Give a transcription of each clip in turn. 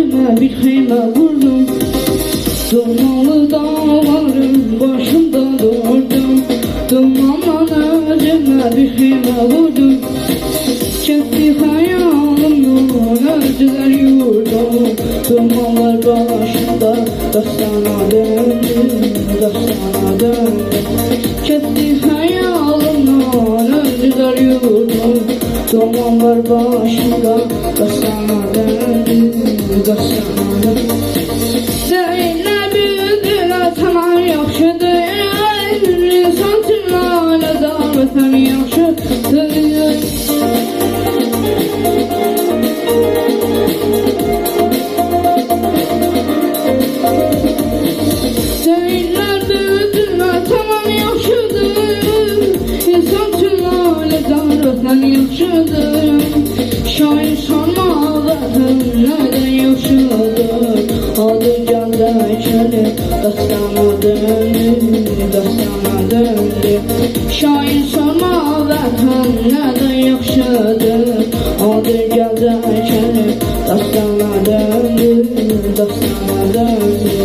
acıma bir xeymə vurdum. Dumanlı dağların başında durdum. Dumanla acıma bir xeymə vurdum. Çekti hayalımdan öldüler yurdum. Dumanlar başında dastana döndüm, dastana döndüm. Çekti hayalımdan öldüler yurdum. Dumanlar başında dastana döndüm, dastana döndüm. Seninle büyüdüler tamam yaxşıdır. İnsan tümlerle davatan yaxşıdır. Seninler büyüdüler tamam yaxşıdır. İnsan tümlerle davatan yaxşıdır. Şair sanma vatan neden yaxşıdır. Adı canda içeri dastana döndü, dastana döndü. Şair sanma vatan neden yaxşıdır. Adı canda içeri dastana döndü, dastana döndü.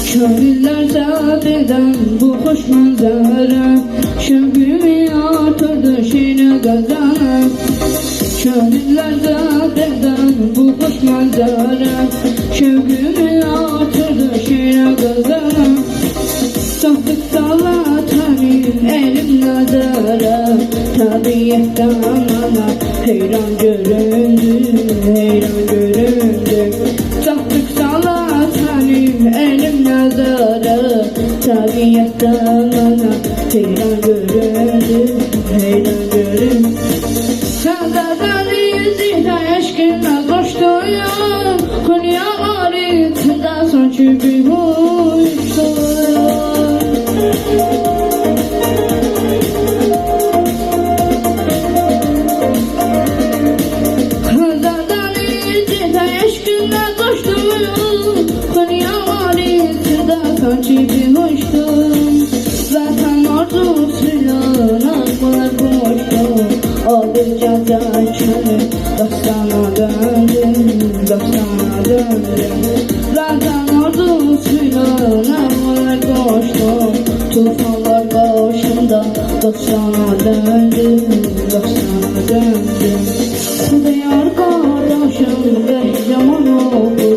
Şöhürler zabeden bu hoş manzara. Şöhürü artırdı şiiri gazana. Şöhürler zabeden bu hoş manzara. Şöhürü artırdı şiiri gazana. Sahtık dağlatanım elim nazara. Tabiyetten bana heyran göründü, heyran göründü. Sahtık dağlatanım elim nazara. Tabiyetten bana heyran göründü, heyran göründü. Senden izine eşkine koştuğum Konya arasında saçı bir hoştuğum. Senden izine eşkine koştuğum Konya arasında saçı bir hoştuğum. Vatan arzusuyla nazlar koştum. Adı canda içeri dastana döndüm, dastana döndüm. Vatan arzusuyla nazlar koştum. Tufanlar başımda dastana döndüm, dastana döndüm. Kudayar kardeşim Behraman oldu.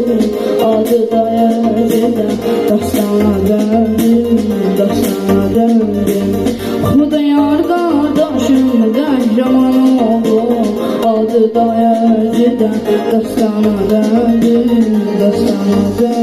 Adı da yazıda dastana döndüm, dastana döndüm. Kudayar kardeşim Behraman oldu. Adı da yazıda dastana döndüm, dastana döndüm.